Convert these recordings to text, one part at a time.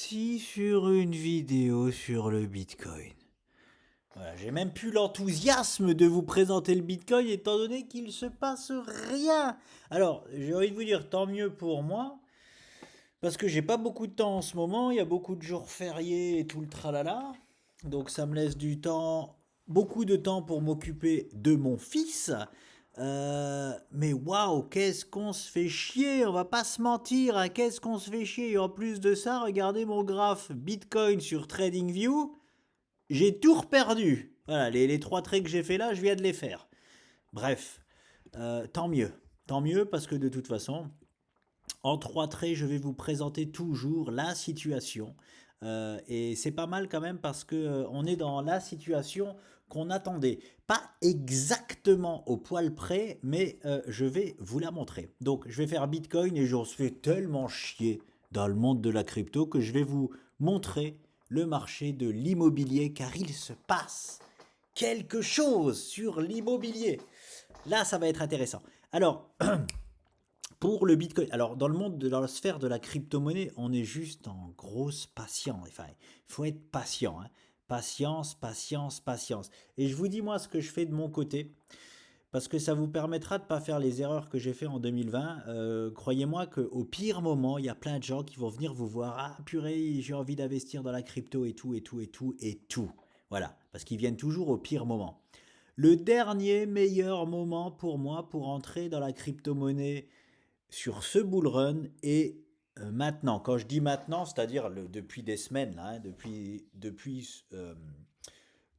reparti sur une vidéo sur le Bitcoin. Voilà, j'ai même plus l'enthousiasme de vous présenter le Bitcoin étant donné qu'il se passe rien. Alors, j'ai envie de vous dire tant mieux pour moi parce que j'ai pas beaucoup de temps en ce moment, il y a beaucoup de jours fériés et tout le tralala. Donc ça me laisse du temps, beaucoup de temps pour m'occuper de mon fils. Mais waouh, qu'est-ce qu'on se fait chier, on va pas se mentir, hein, qu'est-ce qu'on se fait chier. Et en plus de ça, regardez mon graphe Bitcoin sur TradingView, j'ai tout reperdu. Voilà, les trois traits que j'ai fait là, je viens de les faire. Bref, tant mieux. Tant mieux parce que de toute façon, en trois traits, je vais vous présenter toujours la situation. Et c'est pas mal quand même parce que on est dans la situation qu'on attendait. Pas exactement au poil près, mais je vais vous la montrer. Donc je vais faire Bitcoin et j'en fais tellement chier dans le monde de la crypto que je vais vous montrer le marché de l'immobilier car il se passe quelque chose sur l'immobilier. Là, ça va être intéressant. Alors, pour le Bitcoin, alors dans le monde, dans la sphère de la crypto-monnaie, on est juste en grosse patience. Enfin, il faut être patient, hein. Patience, patience, patience. Et je vous dis moi ce que je fais de mon côté, parce que ça vous permettra de ne pas faire les erreurs que j'ai fait en 2020. Croyez-moi qu'au pire moment, il y a plein de gens qui vont venir vous voir. Ah purée, j'ai envie d'investir dans la crypto et tout, et tout, et tout, et tout. Voilà, parce qu'ils viennent toujours au pire moment. Le dernier meilleur moment pour moi pour entrer dans la crypto-monnaie sur ce bull run et maintenant, quand je dis maintenant, c'est-à-dire depuis des semaines, là, hein, depuis que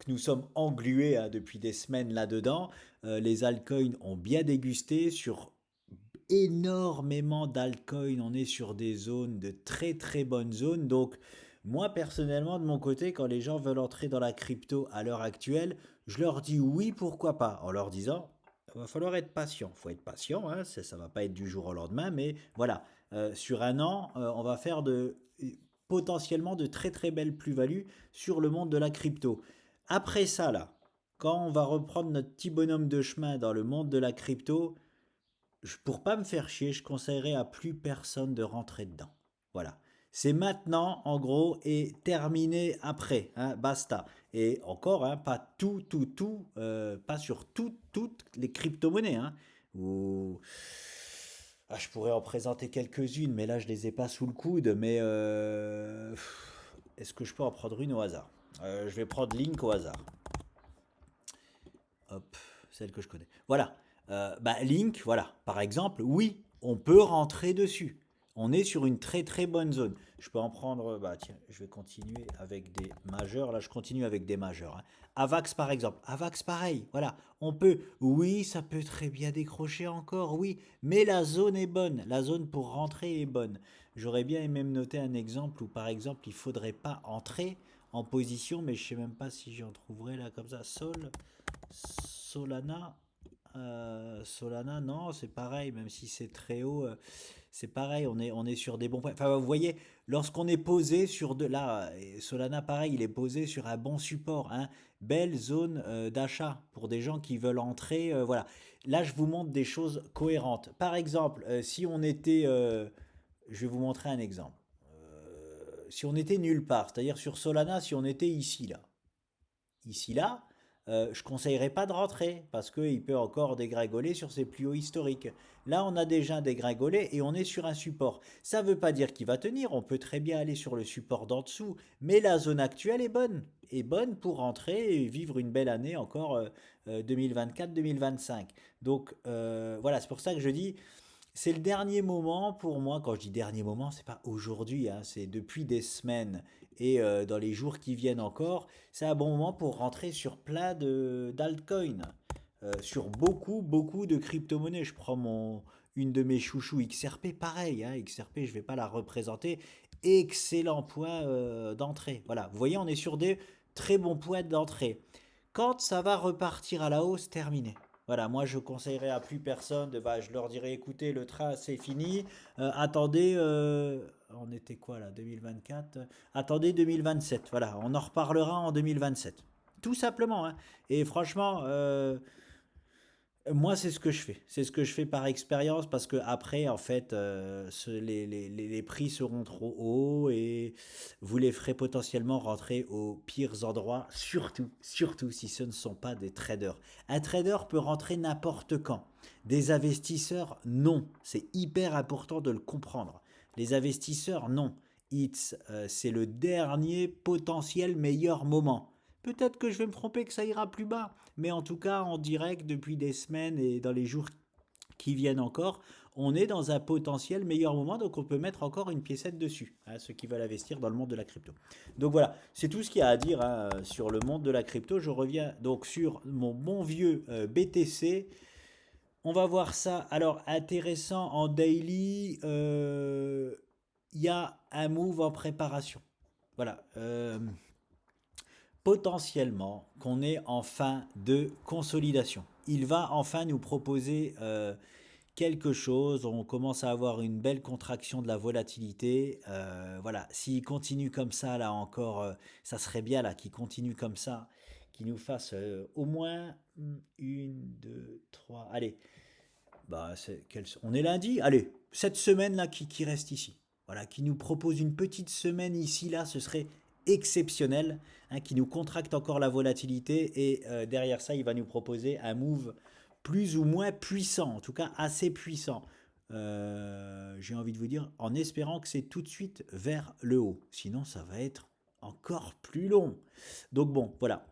nous sommes englués hein, depuis des semaines là-dedans, les altcoins ont bien dégusté sur énormément d'altcoins, on est sur des zones, de très très bonnes zones, donc moi personnellement de mon côté, quand les gens veulent entrer dans la crypto à l'heure actuelle, je leur dis oui, pourquoi pas, en leur disant il va falloir être patient. Il faut être patient, hein, ça va pas être du jour au lendemain, mais voilà, sur un an, on va faire potentiellement de très très belles plus-values sur le monde de la crypto. Après ça, là, quand on va reprendre notre petit bonhomme de chemin dans le monde de la crypto, pour pas me faire chier, je conseillerais à plus personne de rentrer dedans. Voilà. C'est maintenant, en gros, et terminé après. Hein, basta. Et encore, hein, pas tout, pas sur toutes les crypto-monnaies. Hein, ou... Ah, je pourrais en présenter quelques-unes, mais là, je les ai pas sous le coude. Mais est-ce que je peux en prendre une au hasard? Je vais prendre Link au hasard. Hop, celle que je connais. Voilà. Bah, Link, voilà. Par exemple, oui, on peut rentrer dessus. On est sur une très très bonne zone. Je peux en prendre, bah tiens, je vais continuer avec des majeurs. Là, je continue avec des majeurs. Hein. Avax par exemple. Avax pareil, voilà. On peut, oui, ça peut très bien décrocher encore, oui. Mais la zone est bonne. La zone pour rentrer est bonne. J'aurais bien aimé me noter un exemple où par exemple, il faudrait pas entrer en position, mais je sais même pas si j'en trouverai là comme ça. Solana, Solana, non, c'est pareil, même si c'est très haut, c'est pareil, on est sur des bons points. Enfin, vous voyez, lorsqu'on est posé sur de là, Solana, pareil, il est posé sur un bon support, hein, belle zone d'achat pour des gens qui veulent entrer. Voilà, là, je vous montre des choses cohérentes. Par exemple, si on était, je vais vous montrer un exemple. Si on était nulle part, c'est-à-dire sur Solana, si on était ici là, je ne conseillerais pas de rentrer parce qu'il peut encore dégringoler sur ses plus hauts historiques. Là, on a déjà dégringolé et on est sur un support. Ça ne veut pas dire qu'il va tenir, on peut très bien aller sur le support d'en dessous, mais la zone actuelle est bonne pour rentrer et vivre une belle année encore 2024-2025. Donc voilà, c'est pour ça que je dis, c'est le dernier moment pour moi. Quand je dis dernier moment, c'est pas aujourd'hui, hein, c'est depuis des semaines et dans les jours qui viennent encore. C'est un bon moment pour rentrer sur plein de d'altcoins, sur beaucoup de crypto-monnaies. Je prends une de mes chouchous XRP, pareil. Hein, XRP, je vais pas la représenter. Excellent point d'entrée. Voilà, vous voyez, on est sur des très bons points d'entrée. Quand ça va repartir à la hausse, terminé. Voilà, moi je conseillerais à plus personne bah, je leur dirais écoutez, le train c'est fini, attendez, on était quoi là, 2024, attendez 2027, voilà, on en reparlera en 2027. Tout simplement, hein. Et franchement, Moi, c'est ce que je fais. C'est ce que je fais par expérience parce que après, en fait, les prix seront trop hauts et vous les ferez potentiellement rentrer aux pires endroits, surtout si ce ne sont pas des traders. Un trader peut rentrer n'importe quand. Des investisseurs, non. C'est hyper important de le comprendre. Les investisseurs, non. C'est le dernier potentiel meilleur moment. Peut-être que je vais me tromper, que ça ira plus bas. Mais en tout cas, en direct, depuis des semaines et dans les jours qui viennent encore, on est dans un potentiel meilleur moment, donc on peut mettre encore une piécette dessus, hein, ceux qui veulent investir dans le monde de la crypto. Donc voilà, c'est tout ce qu'il y a à dire hein, sur le monde de la crypto. Je reviens donc sur mon bon vieux BTC. On va voir ça. Alors, intéressant en daily, il y a un move en préparation. Voilà. Potentiellement qu'on est en fin de consolidation. Il va enfin nous proposer quelque chose. On commence à avoir une belle contraction de la volatilité. Voilà, s'il continue comme ça, là encore, ça serait bien là qu'il continue comme ça, qu'il nous fasse au moins une, deux, trois. Allez, bah, on est lundi. Allez, cette semaine là qui reste ici. Voilà, qui nous propose une petite semaine ici là, ce serait exceptionnel, hein, qui nous contracte encore la volatilité et derrière ça, il va nous proposer un move plus ou moins puissant, en tout cas assez puissant. J'ai envie de vous dire, en espérant que c'est tout de suite vers le haut. Sinon, ça va être encore plus long. Donc bon, voilà.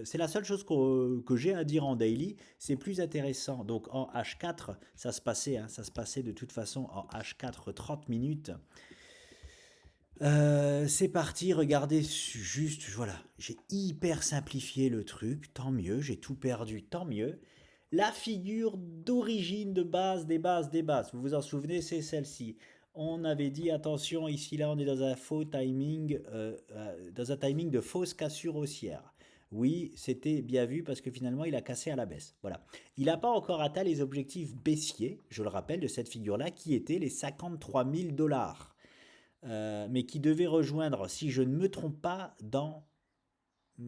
C'est la seule chose que j'ai à dire en daily. C'est plus intéressant. Donc en H4, ça se passait, hein, ça se passait de toute façon en H4 30 minutes. C'est parti, regardez juste, voilà, j'ai hyper simplifié le truc, tant mieux, j'ai tout perdu, tant mieux. La figure d'origine de base, des bases, vous vous en souvenez, c'est celle-ci. On avait dit, attention, ici, là, on est dans un faux timing, dans un timing de fausse cassure haussière. Oui, c'était bien vu parce que finalement, il a cassé à la baisse. Voilà. Il n'a pas encore atteint les objectifs baissiers, je le rappelle, de cette figure-là, qui étaient les 53 000 dollars. Mais qui devait rejoindre, si je ne me trompe pas, dans... je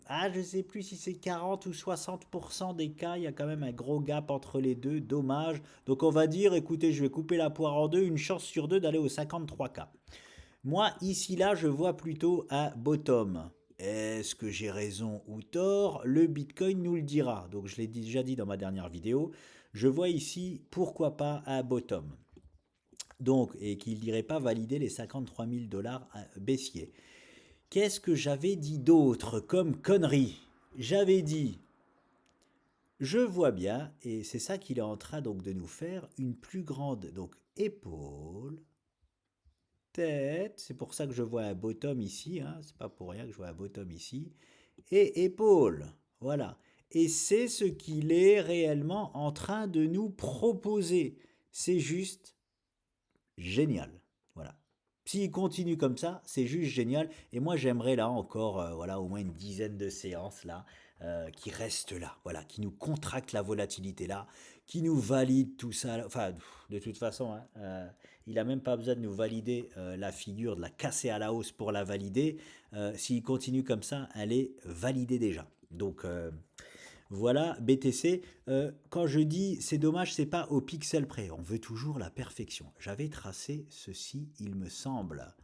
ne sais plus si c'est 40 ou 60% des cas, il y a quand même un gros gap entre les deux, dommage. Donc on va dire, écoutez, je vais couper la poire en deux, une chance sur deux d'aller au 53K. Moi, ici, là, je vois plutôt un bottom. Est-ce que j'ai raison ou tort? Le Bitcoin nous le dira. Donc je l'ai déjà dit dans ma dernière vidéo. Je vois ici, pourquoi pas un bottom. Donc, et qu'il n'irait pas valider les 53 000 dollars baissiers. Qu'est-ce que j'avais dit d'autre comme connerie? J'avais dit, je vois bien, et c'est ça qu'il est en train donc de nous faire, une plus grande donc épaule, tête, c'est pour ça que je vois un bottom ici, hein, c'est pas pour rien que je vois un bottom ici, et épaule, voilà. Et c'est ce qu'il est réellement en train de nous proposer. C'est juste génial. Voilà. S'il continue comme ça, c'est juste génial. Et moi, j'aimerais là encore, voilà, au moins une dizaine de séances là, qui restent là, voilà, qui nous contractent la volatilité là, qui nous valident tout ça. Enfin, de toute façon, hein, il a même pas besoin de nous valider la figure, de la casser à la hausse pour la valider. S'il continue comme ça, elle est validée déjà. Donc, voilà, BTC. Quand je dis c'est dommage, c'est pas au pixel près. On veut toujours la perfection. J'avais tracé ceci, il me semble.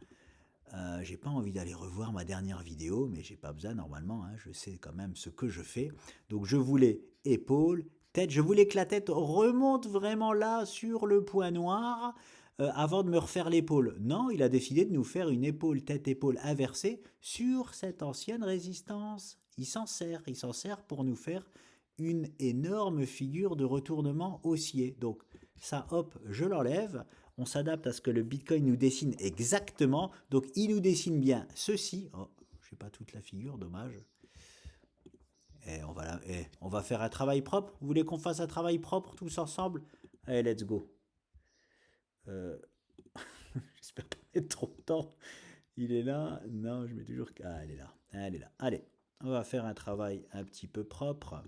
J'ai pas envie d'aller revoir ma dernière vidéo, mais j'ai pas besoin normalement. Hein, je sais quand même ce que je fais. Donc je voulais épaule, tête. Je voulais que la tête remonte vraiment là sur le point noir avant de me refaire l'épaule. Non, il a décidé de nous faire une épaule, tête, épaule inversée sur cette ancienne résistance. Il s'en sert pour nous faire une énorme figure de retournement haussier. Donc ça, hop, je l'enlève. On s'adapte à ce que le Bitcoin nous dessine exactement. Donc il nous dessine bien ceci. Oh, je n'ai pas toute la figure, dommage. On va faire un travail propre. Vous voulez qu'on fasse un travail propre tous ensemble? Allez, let's go. Euh, J'espère pas mettre trop de temps. Il est là. Non, je mets toujours... Ah, elle est là. Elle est là. Allez, on va faire un travail un petit peu propre.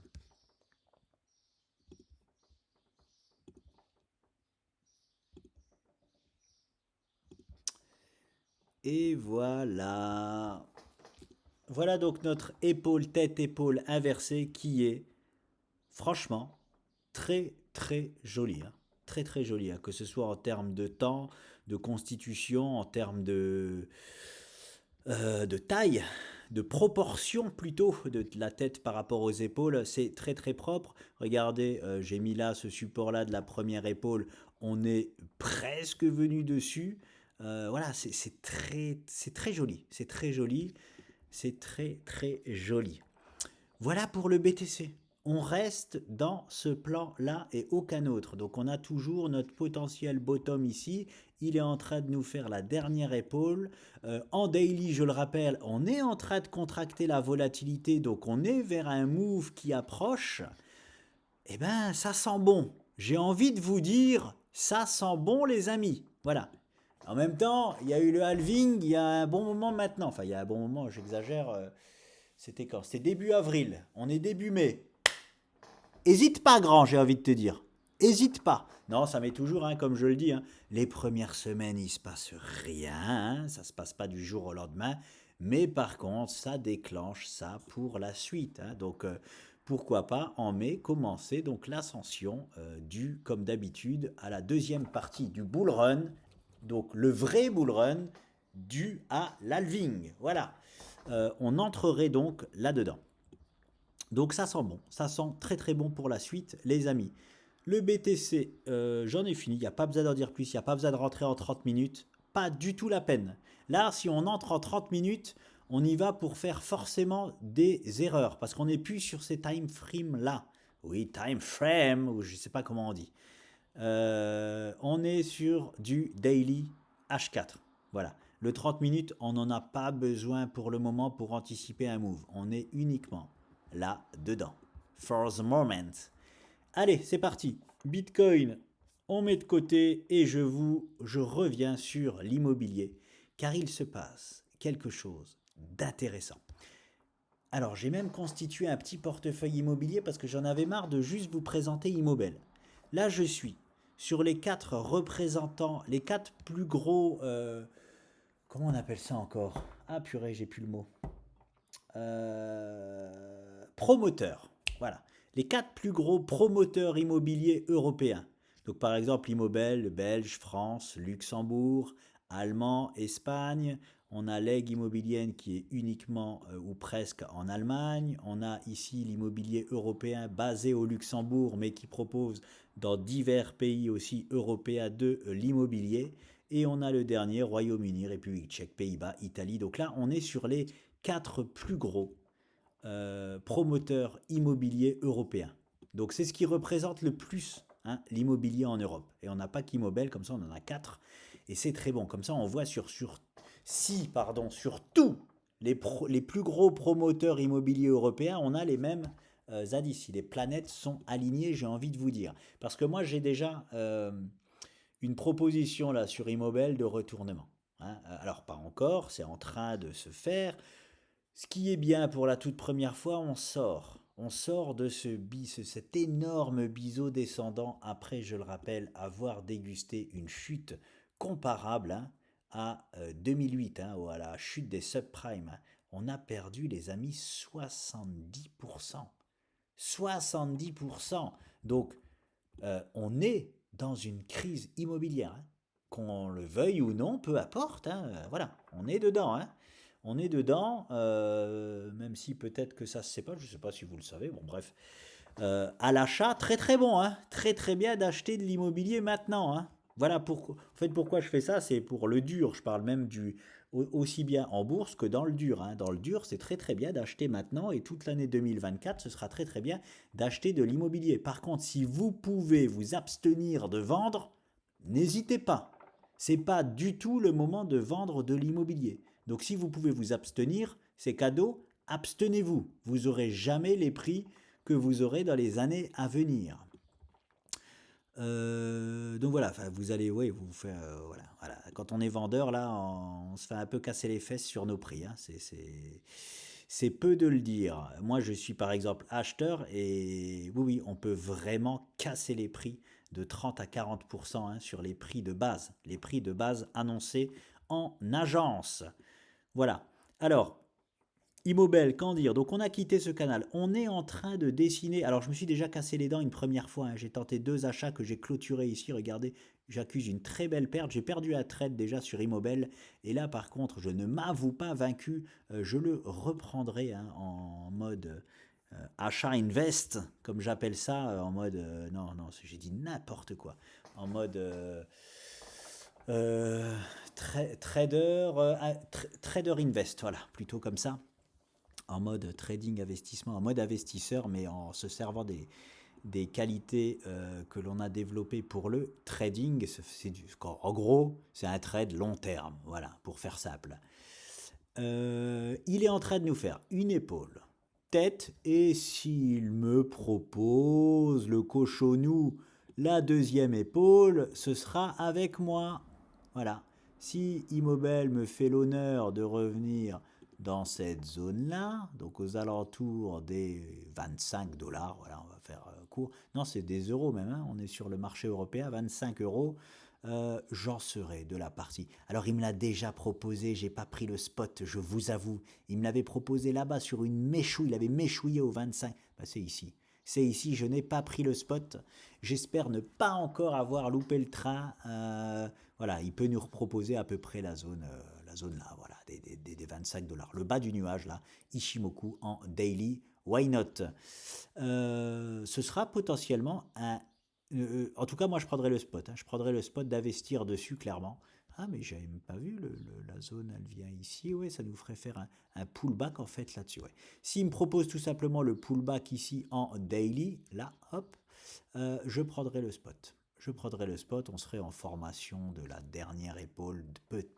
Et voilà. Voilà donc notre épaule-tête-épaule inversée qui est franchement, très très joli, hein. Très très joli, hein. Que ce soit en termes de temps, de constitution, en termes de taille, de proportion plutôt de la tête par rapport aux épaules, c'est très très propre. Regardez, j'ai mis là ce support-là de la première épaule, on est presque venu dessus. Voilà, c'est très joli, c'est très joli, c'est très très joli. Voilà pour le BTC. On reste dans ce plan-là et aucun autre. Donc on a toujours notre potentiel bottom ici. Il est en train de nous faire la dernière épaule. En daily, je le rappelle, on est en train de contracter la volatilité. Donc on est vers un move qui approche. Eh bien, ça sent bon. J'ai envie de vous dire, ça sent bon les amis. Voilà. En même temps, il y a eu le halving il y a un bon moment maintenant. Enfin, il y a un bon moment, j'exagère. C'était quand? C'était début avril. On est début mai. Hésite pas, grand, j'ai envie de te dire. Hésite pas. Non, ça met toujours, hein, comme je le dis, hein, les premières semaines, il se passe rien. Hein, ça se passe pas du jour au lendemain. Mais par contre, ça déclenche ça pour la suite. Hein, donc, pourquoi pas en mai commencer donc l'ascension du, comme d'habitude, à la deuxième partie du bull run. Donc, le vrai bull run dû à l'halving. Voilà. On entrerait donc là-dedans. Donc ça sent bon, ça sent très très bon pour la suite, les amis. Le BTC, j'en ai fini, il n'y a pas besoin d'en dire plus, il n'y a pas besoin de rentrer en 30 minutes, pas du tout la peine. Là, si on entre en 30 minutes, on y va pour faire forcément des erreurs, parce qu'on n'est plus sur ces time frames là. Oui, time frame, ou je ne sais pas comment on dit. On est sur du daily H4. Voilà. Le 30 minutes, on n'en a pas besoin pour le moment pour anticiper un move. On est uniquement là-dedans. For the moment. Allez, c'est parti. Bitcoin, on met de côté et je reviens sur l'immobilier car il se passe quelque chose d'intéressant. Alors, j'ai même constitué un petit portefeuille immobilier parce que j'en avais marre de juste vous présenter Immobel. Là, je suis sur les 4 représentants, les 4 plus gros. Comment on appelle ça encore? Ah, purée, j'ai plus le mot. Promoteurs. Voilà. Les 4 plus gros promoteurs immobiliers européens. Donc, par exemple, Immobel, Belge, France, Luxembourg, Allemand, Espagne. On a l'aigle immobilienne qui est uniquement ou presque en Allemagne. On a ici l'immobilier européen basé au Luxembourg, mais qui propose dans divers pays aussi européens de l'immobilier. Et on a le dernier, Royaume-Uni, République tchèque, Pays-Bas, Italie. Donc là, on est sur les 4 plus gros promoteurs immobiliers européens. Donc c'est ce qui représente le plus, hein, l'immobilier en Europe. Et on n'a pas qu'Immobel, comme ça on en a 4. Et c'est très bon. Comme ça on voit sur tous les plus gros promoteurs immobiliers européens, on a les mêmes indices. Les planètes sont alignées, j'ai envie de vous dire. Parce que moi j'ai déjà une proposition là sur Immobel de retournement. Hein. Alors pas encore, c'est en train de se faire. Ce qui est bien pour la toute première fois, on sort. On sort de cet énorme biseau descendant après, je le rappelle, avoir dégusté une chute comparable, hein, à 2008, hein, ou à la chute des subprimes. Hein. On a perdu, les amis, 70%. 70%. Donc, on est dans une crise immobilière. Hein. Qu'on le veuille ou non, peu importe. Hein, voilà, on est dedans. Hein. On est dedans, même si peut-être que ça se sait pas, je ne sais pas si vous le savez, bon bref. À l'achat, très très bon, hein, très très bien d'acheter de l'immobilier maintenant. Hein. Voilà pourquoi, en fait, pourquoi je fais ça, c'est pour le dur, je parle même aussi bien en bourse que dans le dur. Hein. Dans le dur, c'est très très bien d'acheter maintenant et toute l'année 2024, ce sera très très bien d'acheter de l'immobilier. Par contre, si vous pouvez vous abstenir de vendre, n'hésitez pas. C'est pas du tout le moment de vendre de l'immobilier. Donc si vous pouvez vous abstenir, c'est cadeau, abstenez-vous. Vous n'aurez jamais les prix que vous aurez dans les années à venir. Donc voilà, vous allez, ouais, vous faire, voilà. Quand on est vendeur, là, on se fait un peu casser les fesses sur nos prix. Hein. C'est peu de le dire. Moi, je suis par exemple acheteur et oui, on peut vraiment casser les prix de 30 à 40%, hein, sur les prix de base annoncés en agence. Voilà. Alors, Immobel, qu'en dire? Donc on a quitté ce canal. On est en train de dessiner. Alors je me suis déjà cassé les dents une première fois, hein. J'ai tenté 2 achats que j'ai clôturés ici. Regardez, j'accuse une très belle perte. J'ai perdu à trade déjà sur Immobel. Et là par contre, je ne m'avoue pas vaincu. Je le reprendrai, hein, en mode achat invest, comme j'appelle ça, en mode... non, non, j'ai dit n'importe quoi. En mode... trader, trader invest, voilà, plutôt comme ça, en mode trading investissement, en mode investisseur, mais en se servant des qualités que l'on a développées pour le trading. En gros, c'est un trade long terme, voilà, pour faire simple. Il est en train de nous faire une épaule, tête, et s'il me propose le cochonou, la deuxième épaule, ce sera avec moi. Voilà. Si Immobel me fait l'honneur de revenir dans cette zone-là, donc aux alentours des 25 dollars, voilà, on va faire court. Non, c'est des euros même, hein, on est sur le marché européen, 25 euros. J'en serai de la partie. Alors il me l'a déjà proposé, j'ai pas pris le spot, je vous avoue. Il me l'avait proposé là-bas sur une méchouille, il avait méchouillé au 25. Bah, c'est ici. C'est ici, je n'ai pas pris le spot. J'espère ne pas encore avoir loupé le train. Voilà, il peut nous reproposer à peu près la zone là, voilà, des 25 dollars. Le bas du nuage, là, Ishimoku en daily, why not? Ce sera potentiellement un... en tout cas, moi, je prendrais le spot, hein. Je prendrais le spot d'investir dessus, clairement. Ah, mais j'avais même pas vu, la zone, elle vient ici. Ouais, ça nous ferait faire un pullback, en fait, là-dessus. Ouais. S'il me propose tout simplement le pullback ici en daily, là, hop, je prendrais le spot. Je prendrais le spot, on serait en formation de la dernière épaule,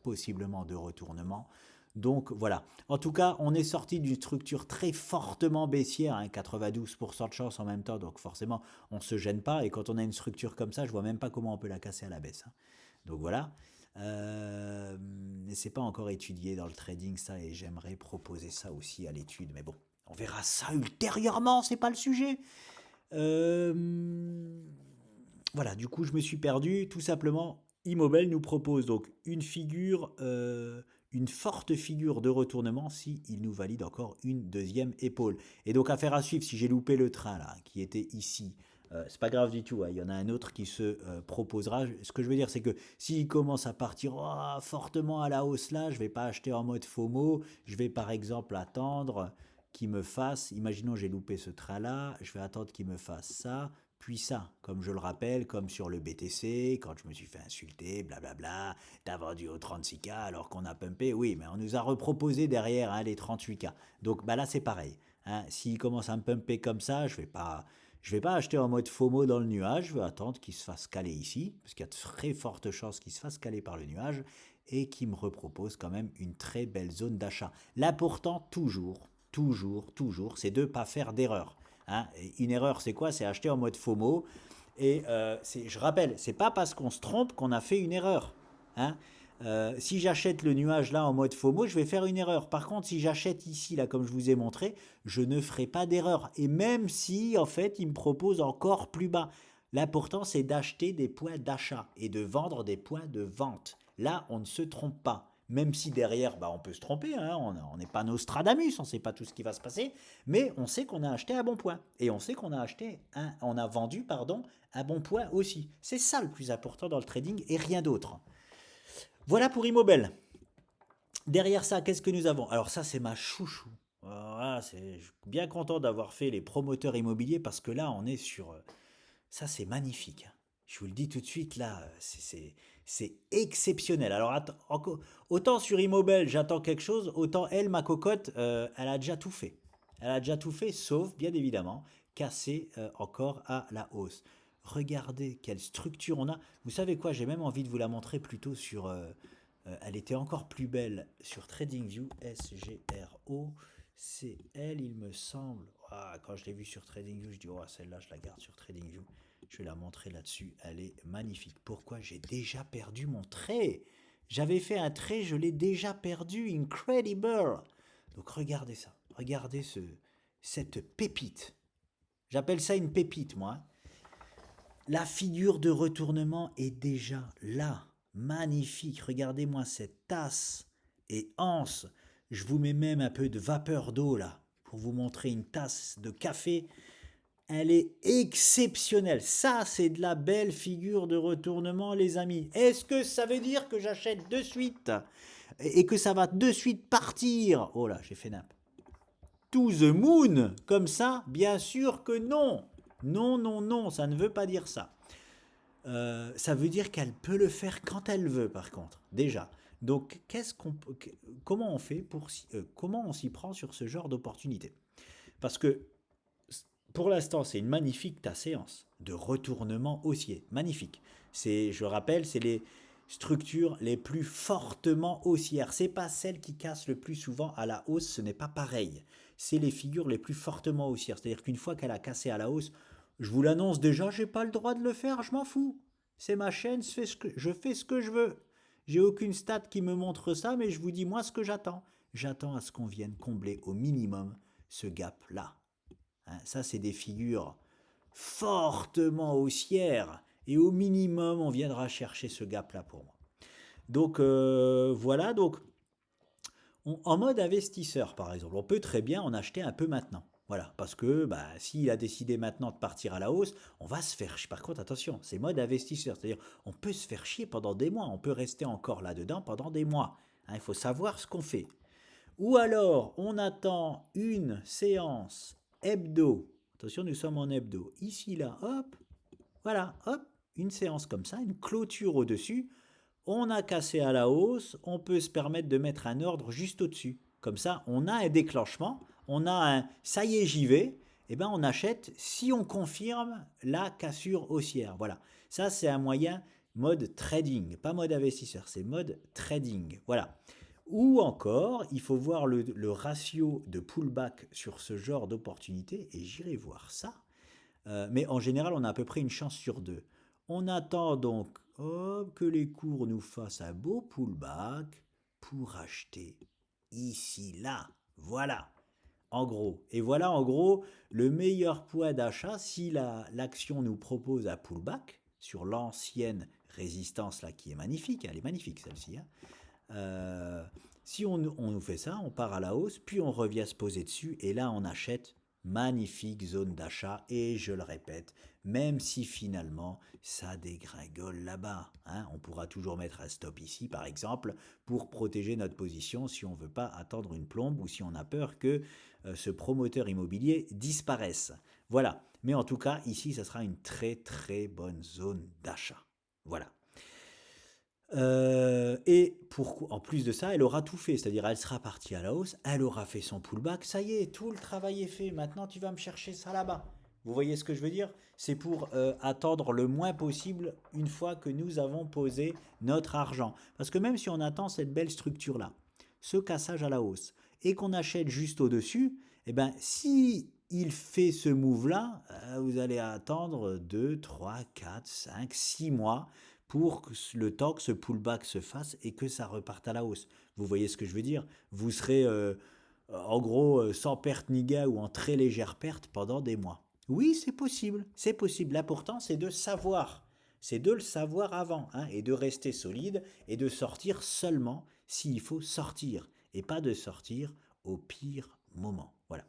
possiblement de retournement. Donc voilà. En tout cas, on est sorti d'une structure très fortement baissière, hein, 92% de chance en même temps, donc forcément, on ne se gêne pas. Et quand on a une structure comme ça, je vois même pas comment on peut la casser à la baisse, hein. Donc voilà. Mais c'est pas encore étudié dans le trading ça, et j'aimerais proposer ça aussi à l'étude. Mais bon, on verra ça ultérieurement, c'est pas le sujet. Voilà, du coup, je me suis perdu. Tout simplement, Immobel nous propose donc une figure, une forte figure de retournement si il nous valide encore une deuxième épaule. Et donc, affaire à suivre, si j'ai loupé le train là, qui était ici, c'est pas grave du tout, hein, il y en a un autre qui se proposera. Ce que je veux dire, c'est que s'il commence à partir fortement à la hausse là, je vais pas acheter en mode FOMO, je vais par exemple attendre qu'il me fasse, imaginons j'ai loupé ce train là, je vais attendre qu'il me fasse ça, puis ça, comme je le rappelle, comme sur le BTC, quand je me suis fait insulter, blablabla, t'as vendu au 36K alors qu'on a pumpé, oui, mais on nous a reproposé derrière, hein, les 38K. Donc bah là c'est pareil, hein, s'il commence à me pumper comme ça, je vais pas acheter en mode FOMO dans le nuage, je vais attendre qu'il se fasse caler ici, parce qu'il y a de très fortes chances qu'il se fasse caler par le nuage, et qu'il me repropose quand même une très belle zone d'achat. L'important toujours, c'est de ne pas faire d'erreur. Hein. Une erreur, c'est quoi? C'est acheter en mode FOMO. Et je rappelle, c'est pas parce qu'on se trompe qu'on a fait une erreur. Hein. Si j'achète le nuage là en mode FOMO, je vais faire une erreur. Par contre, si j'achète ici, là, comme je vous ai montré, je ne ferai pas d'erreur. Et même si, en fait, il me propose encore plus bas. L'important, c'est d'acheter des points d'achat et de vendre des points de vente. Là, on ne se trompe pas. Même si derrière, bah, on peut se tromper, hein, on n'est pas Nostradamus, on ne sait pas tout ce qui va se passer, mais on sait qu'on a acheté à bon point. Et on sait qu'on a on a vendu, pardon, à bon point aussi. C'est ça le plus important dans le trading et rien d'autre. Voilà pour Immobel. Derrière ça, qu'est-ce que nous avons? Alors ça, c'est ma chouchou. Voilà, je suis bien content d'avoir fait les promoteurs immobiliers parce que là, on est sur... ça, c'est magnifique. Je vous le dis tout de suite, là, c'est exceptionnel. Alors, autant sur Immobel, j'attends quelque chose, autant elle, ma cocotte, elle a déjà tout fait. Elle a déjà tout fait, sauf, bien évidemment, casser encore à la hausse. Regardez quelle structure on a. Vous savez quoi, j'ai même envie de vous la montrer plutôt sur... elle était encore plus belle sur TradingView, SGRO. C'est elle, il me semble. Ah, quand je l'ai vue sur TradingView, je dis, oh, celle-là, je la garde sur TradingView. Je vais la montrer là-dessus. Elle est magnifique. Pourquoi? J'ai déjà perdu mon trait. J'avais fait un trait, je l'ai déjà perdu. Incredible. Donc regardez ça. Regardez cette pépite. J'appelle ça une pépite, moi. La figure de retournement est déjà là. Magnifique. Regardez-moi cette tasse et anse. Je vous mets même un peu de vapeur d'eau là, pour vous montrer une tasse de café. Elle est exceptionnelle. Ça, c'est de la belle figure de retournement, les amis. Est-ce que ça veut dire que j'achète de suite et que ça va de suite partir? Oh là, j'ai fait nimp. To the moon, comme ça? Bien sûr que non. Non, non, non, ça ne veut pas dire ça. Ça veut dire qu'elle peut le faire quand elle veut, par contre, déjà. Donc, comment on fait comment on s'y prend sur ce genre d'opportunité? Parce que pour l'instant, c'est une magnifique ta séance de retournement haussier. Magnifique. Je rappelle, c'est les structures les plus fortement haussières. C'est pas celles qui cassent le plus souvent à la hausse, ce n'est pas pareil. C'est les figures les plus fortement haussières. C'est-à-dire qu'une fois qu'elle a cassé à la hausse, je vous l'annonce déjà, j'ai pas le droit de le faire, je m'en fous. C'est ma chaîne, je fais ce que je veux. J'ai aucune stat qui me montre ça, mais je vous dis moi ce que j'attends. J'attends à ce qu'on vienne combler au minimum ce gap-là. Hein, ça, c'est des figures fortement haussières. Et au minimum, on viendra chercher ce gap-là pour moi. Donc, voilà. Donc, en mode investisseur, par exemple, on peut très bien en acheter un peu maintenant. Voilà, parce que s'il a décidé maintenant de partir à la hausse, on va se faire chier. Par contre, attention, c'est mode investisseur, c'est-à-dire on peut se faire chier pendant des mois, on peut rester encore là-dedans pendant des mois. Hein, il faut savoir ce qu'on fait. Ou alors, on attend une séance hebdo. Attention, nous sommes en hebdo. Ici, là, hop, voilà, hop, une séance comme ça, une clôture au-dessus. On a cassé à la hausse, on peut se permettre de mettre un ordre juste au-dessus. Comme ça, on a un déclenchement, on a un ça y est, j'y vais. Et ben, on achète si on confirme la cassure haussière. Voilà, ça c'est un moyen mode trading, pas mode investisseur, c'est mode trading. Voilà. Ou encore, il faut voir le ratio de pullback sur ce genre d'opportunité, et j'irai voir ça. Mais en général, on a à peu près une chance sur deux. On attend donc que les cours nous fassent un beau pullback pour acheter ici, là. Voilà, en gros. Et voilà, en gros, le meilleur point d'achat si l'action nous propose un pullback sur l'ancienne résistance là qui est magnifique. Elle est magnifique celle-ci. Hein. Si on nous fait ça, on part à la hausse, puis on revient se poser dessus, et là on achète. Magnifique zone d'achat, et je le répète, même si finalement ça dégringole là-bas, hein, on pourra toujours mettre un stop ici par exemple pour protéger notre position si on ne veut pas attendre une plombe ou si on a peur que ce promoteur immobilier disparaisse. Voilà, mais en tout cas ici ça sera une très très bonne zone d'achat. Voilà. Et en plus de ça, elle aura tout fait, c'est-à-dire elle sera partie à la hausse, elle aura fait son pullback, ça y est, tout le travail est fait, maintenant tu vas me chercher ça là-bas. Vous voyez ce que je veux dire? C'est pour attendre le moins possible une fois que nous avons posé notre argent. Parce que même si on attend cette belle structure-là, ce cassage à la hausse, et qu'on achète juste au-dessus, eh ben si il fait ce move-là, vous allez attendre 2, 3, 4, 5, 6 mois pour que le temps que ce pullback se fasse et que ça reparte à la hausse. Vous voyez ce que je veux dire? Vous serez en gros sans perte ni gain ou en très légère perte pendant des mois. Oui, c'est possible, c'est possible. L'important, c'est de savoir. C'est de le savoir avant, hein, et de rester solide et de sortir seulement s'il faut sortir et pas de sortir au pire moment. Voilà.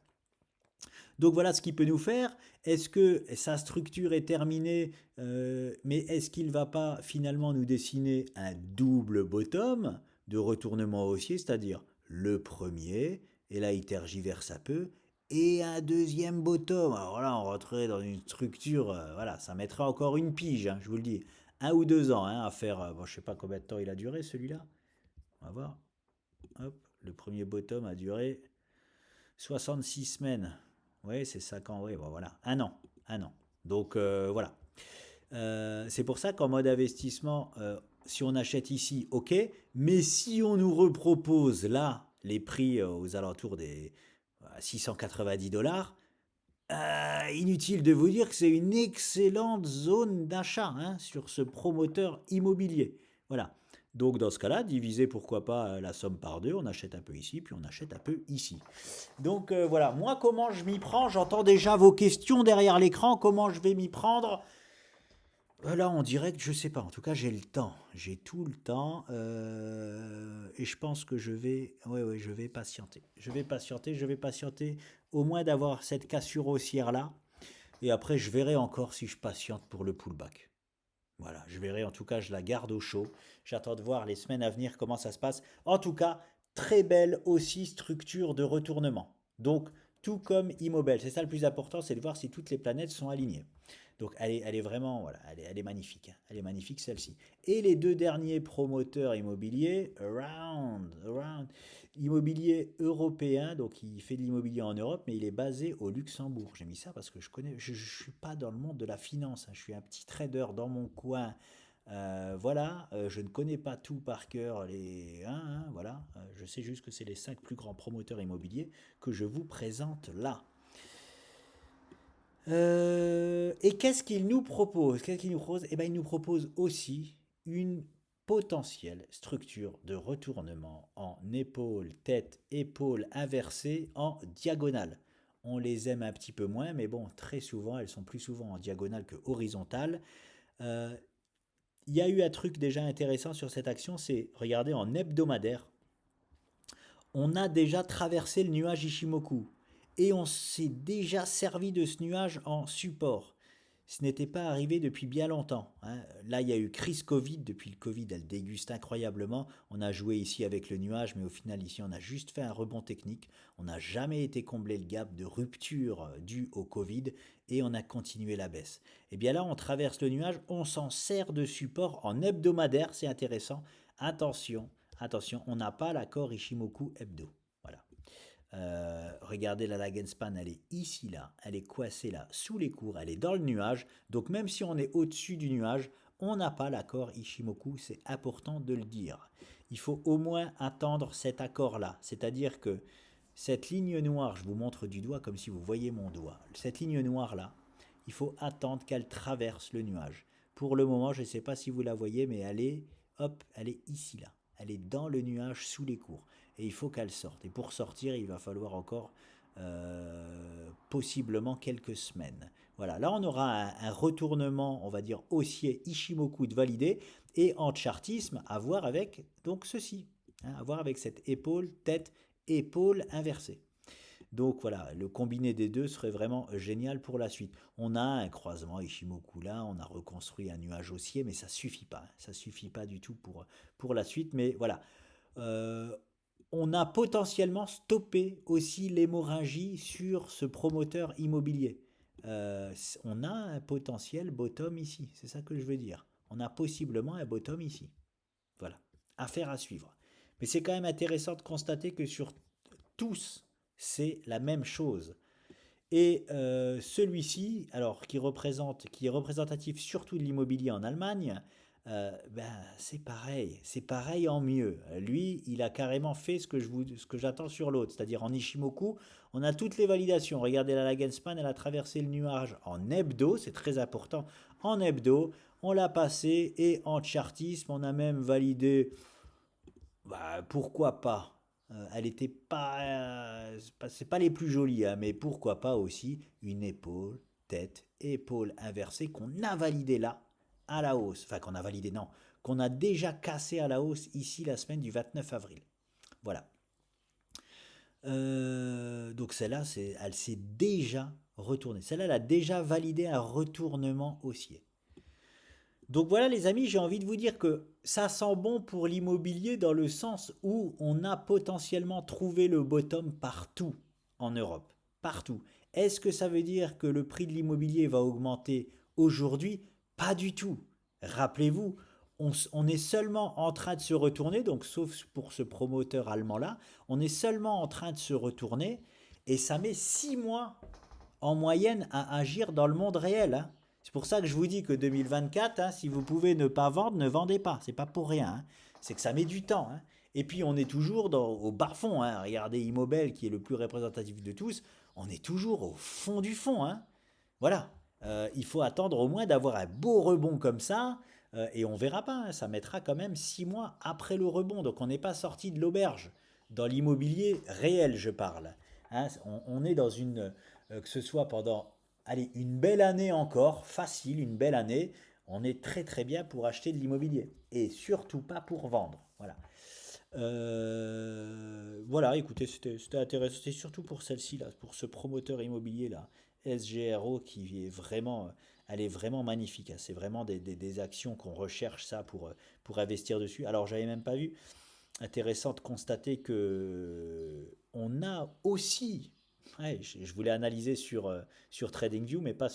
Donc voilà ce qu'il peut nous faire. Est-ce que sa structure est terminée, mais est-ce qu'il ne va pas finalement nous dessiner un double bottom de retournement haussier, c'est-à-dire le premier, et là il tergiverse un peu, et un deuxième bottom. Alors là on rentrerait dans une structure, voilà, ça mettrait encore une pige, hein, je vous le dis. 1 ou 2 ans hein, à faire, bon, je ne sais pas combien de temps il a duré celui-là. On va voir. Hop, le premier bottom a duré 66 semaines. Oui, c'est 5 ans, oui, bon, voilà. Un an. Donc voilà. C'est pour ça qu'en mode investissement, si on achète ici, ok. Mais si on nous repropose là les prix aux alentours des 690 $, inutile de vous dire que c'est une excellente zone d'achat hein, sur ce promoteur immobilier. Voilà. Donc dans ce cas-là, diviser pourquoi pas la somme par deux, on achète un peu ici, puis on achète un peu ici. Donc voilà, moi comment je m'y prends, j'entends déjà vos questions derrière l'écran, comment je vais m'y prendre. Là, en direct, je sais pas. En tout cas, j'ai le temps. J'ai tout le temps. Et je pense que je vais. Ouais, ouais, je vais patienter. Je vais patienter au moins d'avoir cette cassure haussière-là. Et après, je verrai encore si je patiente pour le pullback. Voilà, je verrai. En tout cas, je la garde au chaud. J'attends de voir les semaines à venir comment ça se passe. En tout cas, très belle aussi structure de retournement. Donc, tout comme Immobile. C'est ça le plus important, c'est de voir si toutes les planètes sont alignées. Donc elle est vraiment, voilà, elle est magnifique, hein. Elle est magnifique celle-ci. Et les deux derniers promoteurs immobiliers, Around, immobilier européen, donc il fait de l'immobilier en Europe, mais il est basé au Luxembourg. J'ai mis ça parce que je suis pas dans le monde de la finance, hein. Je suis un petit trader dans mon coin. Voilà, je ne connais pas tout par cœur, voilà. Je sais juste que c'est les 5 plus grands promoteurs immobiliers que je vous présente là. Et qu'est-ce qu'il nous propose? Qu'est-ce qu'il nous propose? Eh bien, il nous propose aussi une potentielle structure de retournement en épaule, tête, épaule inversée en diagonale. On les aime un petit peu moins, mais bon, très souvent, elles sont plus souvent en diagonale que horizontale. Euh, Il y a eu un truc déjà intéressant sur cette action, c'est, regardez, en hebdomadaire, on a déjà traversé le nuage Ishimoku et on s'est déjà servi de ce nuage en support. Ce n'était pas arrivé depuis bien longtemps, hein. Là, il y a eu crise Covid. Depuis le Covid, elle déguste incroyablement. On a joué ici avec le nuage, mais au final, ici, on a juste fait un rebond technique. On n'a jamais été comblé le gap de rupture dû au Covid et on a continué la baisse. Et bien là, on traverse le nuage, on s'en sert de support en hebdomadaire, c'est intéressant. Attention, attention, on n'a pas l'accord Ishimoku hebdo. Voilà. Regardez la Lagenspan, elle est ici là, elle est coincée là sous les cours, elle est dans le nuage. Donc même si on est au-dessus du nuage, on n'a pas l'accord Ishimoku, c'est important de le dire. Il faut au moins attendre cet accord-là, c'est-à-dire que cette ligne noire, je vous montre du doigt comme si vous voyez mon doigt, cette ligne noire-là, il faut attendre qu'elle traverse le nuage. Pour le moment, je ne sais pas si vous la voyez, mais hop, elle est ici là. Elle est dans le nuage sous les cours. Et il faut qu'elle sorte. Et pour sortir, il va falloir encore possiblement quelques semaines. Voilà, là on aura un retournement, on va dire haussier Ishimoku de validé, et en chartisme à voir avec donc ceci, hein, à voir avec cette épaule, tête, épaule inversée. Donc voilà, le combiné des deux serait vraiment génial pour la suite. On a un croisement Ishimoku là, on a reconstruit un nuage haussier, mais ça suffit pas, hein. Ça suffit pas du tout pour la suite. Mais voilà, euh, on a potentiellement stoppé aussi l'hémorragie sur ce promoteur immobilier. On a un potentiel bottom ici, c'est ça que je veux dire. On a possiblement un bottom ici. Voilà, affaire à suivre. Mais c'est quand même intéressant de constater que sur tous, c'est la même chose. Et celui-ci, alors qui est représentatif surtout de l'immobilier en Allemagne, ben, c'est pareil en mieux. Lui, il a carrément fait ce que j'attends sur l'autre, c'est-à-dire en Ishimoku, on a toutes les validations. Regardez la Lagenspan, elle a traversé le nuage en hebdo, c'est très important. En hebdo, on l'a passé et en chartisme, on a même validé, bah, pourquoi pas. Elle était pas, c'est pas les plus jolies, hein, mais pourquoi pas aussi une épaule, tête, épaule inversée qu'on a validé là, à la hausse. Enfin, qu'on a validé, non, qu'on a déjà cassé à la hausse ici la semaine du 29 avril. Voilà. Donc celle-là, elle s'est déjà retournée. Celle-là, elle a déjà validé un retournement haussier. Donc voilà les amis, j'ai envie de vous dire que ça sent bon pour l'immobilier dans le sens où on a potentiellement trouvé le bottom partout en Europe. Partout. Est-ce que ça veut dire que le prix de l'immobilier va augmenter aujourd'hui? Pas du tout. Rappelez-vous, on est seulement en train de se retourner, donc sauf pour ce promoteur allemand-là, on est seulement en train de se retourner et ça met 6 mois en moyenne à agir dans le monde réel, hein. C'est pour ça que je vous dis que 2024, hein, si vous pouvez ne pas vendre, ne vendez pas. C'est pas pour rien, hein. C'est que ça met du temps, hein. Et puis on est toujours au bas-fond, hein. Regardez Immobel qui est le plus représentatif de tous. On est toujours au fond du fond, hein. Voilà. Il faut attendre au moins d'avoir un beau rebond comme ça. Et on verra pas, hein. Ça mettra quand même 6 mois après le rebond. Donc on n'est pas sorti de l'auberge. Dans l'immobilier réel, je parle, hein. On est dans une, que ce soit pendant, allez, une belle année encore, facile, une belle année. On est très très bien pour acheter de l'immobilier et surtout pas pour vendre. Voilà. Voilà, écoutez, c'était intéressant. C'est surtout pour celle-ci, là, pour ce promoteur immobilier, là, SGRO, qui est vraiment, elle est vraiment magnifique, hein. C'est vraiment des actions qu'on recherche, ça, pour investir dessus. Alors, j'avais même pas vu. Intéressant de constater que on a aussi, ouais, je voulais analyser sur TradingView, mais pas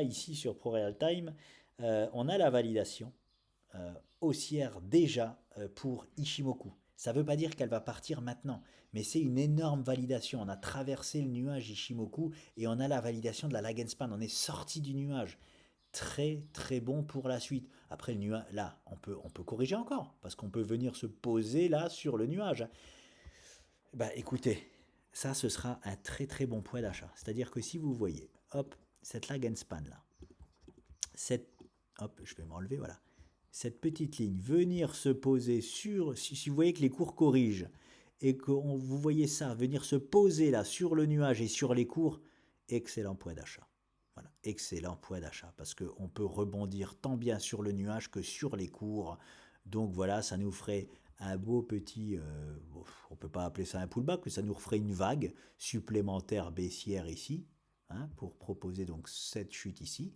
ici sur ProRealTime. On a la validation haussière déjà pour Ishimoku. Ça ne veut pas dire qu'elle va partir maintenant, mais c'est une énorme validation. On a traversé le nuage Ishimoku et on a la validation de la Lagenspan. On est sorti du nuage. Très très bon pour la suite. Après le nuage, là, on peut corriger encore, parce qu'on peut venir se poser là sur le nuage. Bah écoutez, ça ce sera un très très bon point d'achat. C'est-à-dire que si vous voyez, hop, cette Lagenspan là, cette, hop, je vais m'enlever, voilà, cette petite ligne, venir se poser sur, si vous voyez que les cours corrigent, et que vous voyez ça, venir se poser là sur le nuage et sur les cours, excellent point d'achat. Voilà, excellent point d'achat, parce qu'on peut rebondir tant bien sur le nuage que sur les cours. Donc voilà, ça nous ferait un beau petit, on ne peut pas appeler ça un pullback, mais ça nous ferait une vague supplémentaire baissière ici, hein, pour proposer donc cette chute ici.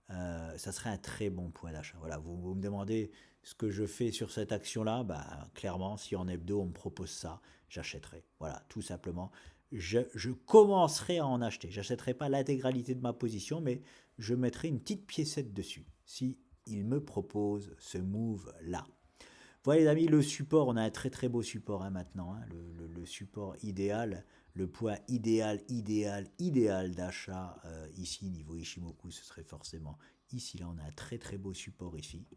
Ça serait un très bon point d'achat. Voilà, vous me demandez ce que je fais sur cette action-là, bah, clairement, si en hebdo on me propose ça, j'achèterai. Voilà, tout simplement. Je commencerai à en acheter. J'achèterai pas l'intégralité de ma position, mais je mettrai une petite piécette dessus si il me propose ce move-là. Voilà les amis, le support, on a un très très beau support, hein, maintenant, hein, le support idéal, le point idéal d'achat ici, niveau Ishimoku, ce serait forcément ici. Là, on a un très très beau support ici.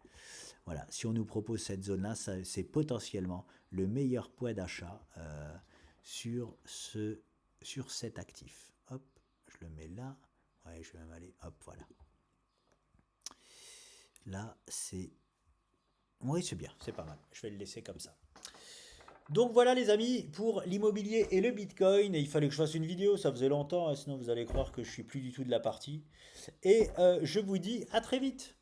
Voilà, si on nous propose cette zone-là, c'est potentiellement le meilleur point d'achat sur cet actif. Hop, je le mets là. Ouais, je vais même aller, hop, voilà. Là, c'est... Oui, c'est bien, c'est pas mal. Je vais le laisser comme ça. Donc voilà les amis pour l'immobilier et le Bitcoin. Et il fallait que je fasse une vidéo, ça faisait longtemps, hein, sinon vous allez croire que je suis plus du tout de la partie. Et je vous dis à très vite.